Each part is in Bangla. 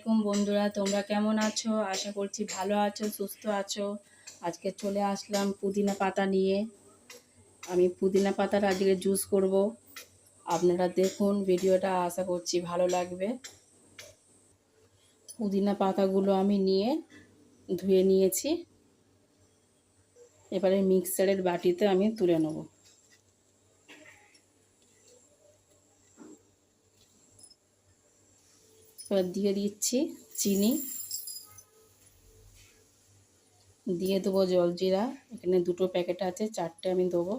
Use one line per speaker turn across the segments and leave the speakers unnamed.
আলাইকুম বন্ধুরা, তোমরা কেমন আছো? আশা করছি ভালো আছো, সুস্থ আছো। আজকে চলে আসলাম পুদিনা পাতা নিয়ে। আমি পুদিনা পাতার আজকে জুস করব। আপনারা দেখুন ভিডিওটা, আশা করছি ভালো লাগবে। পুদিনা পাতাগুলো আমি নিয়ে ধুয়ে নিয়েছি। এবারে মিক্সারের বাটিতে আমি তুলে নেব। এবার দিয়ে দিচ্ছি চিনি, দিয়ে দেবো জলজিরা। এখানে 2টো প্যাকেট আছে, 4টে আমি দেবো।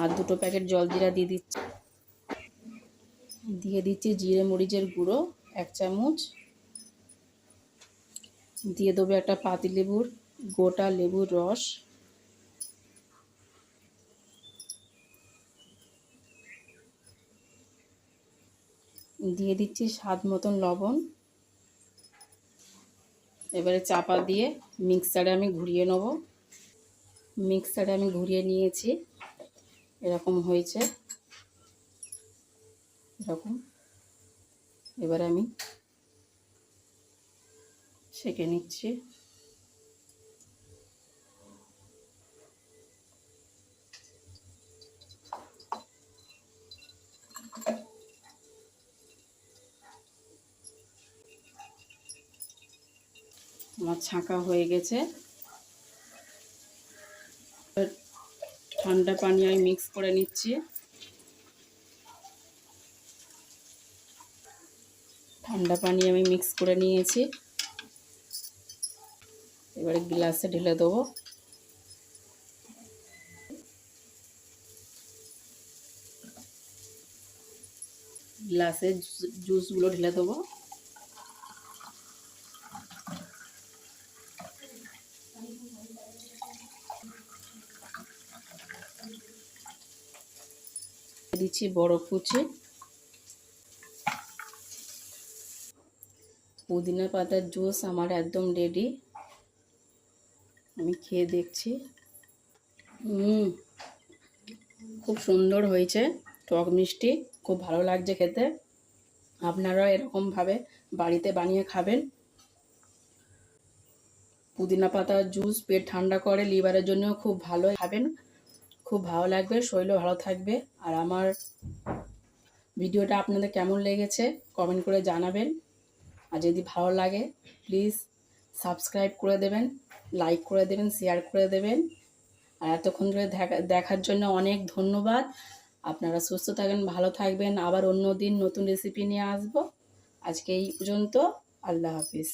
আর 2টো প্যাকেট জলজিরা দিয়ে দিচ্ছি। দিয়ে দিচ্ছি জিরে মরিচের গুঁড়ো 1 চামচ। দিয়ে দেবো একটা পাতিলেবুর গোটা লেবুর রস। দিয়ে দিচ্ছি স্বাদ মতন লবণ। এবারে চাপা দিয়ে মিক্সারে আমি ঘুরিয়ে নেব। মিক্সারে আমি ঘুরিয়ে নিয়েছি, এরকম হয়েছে, এরকম। এবারে আমি ছেঁকে নিচ্ছি। আমার ছাঁকা হয়ে গেছে। ঠান্ডা পানি আমি মিক্স করে নিচ্ছি। ঠান্ডা পানি আমি মিক্স করে নিয়েছি। এবারে গ্লাসে ঢেলে দেবো। গ্লাসে জুসগুলো ঢেলে দেবো। দিচ্ছি বরফ কুচি। পুদিনা পাতার জুস আমার একদম রেডি। আমি খেয়ে দেখছি। খুব সুন্দর হয়েছে, টক মিষ্টি, খুব ভালো লাগছে খেতে। আপনারাও এরকমভাবে বাড়িতে বানিয়ে খাবেন। পুদিনা পাতার জুস পেট ঠান্ডা করে, লিভারের জন্য খুব ভালো। খাবেন, খুব ভালো লাগবে, শরীরও ভালো থাকবে। আর আমার ভিডিওটা আপনাদের কেমন লেগেছে কমেন্ট করে জানাবেন। আর যদি ভালো লাগে প্লিজ সাবস্ক্রাইব করে দেবেন, লাইক করে দেবেন, শেয়ার করে দেবেন। আর এতক্ষণ ধরে দেখার জন্য অনেক ধন্যবাদ। আপনারা সুস্থ থাকবেন, ভালো থাকবেন। আবার অন্য দিন নতুন রেসিপি নিয়ে আসবো। আজকে এই পর্যন্ত। আল্লাহ হাফিজ।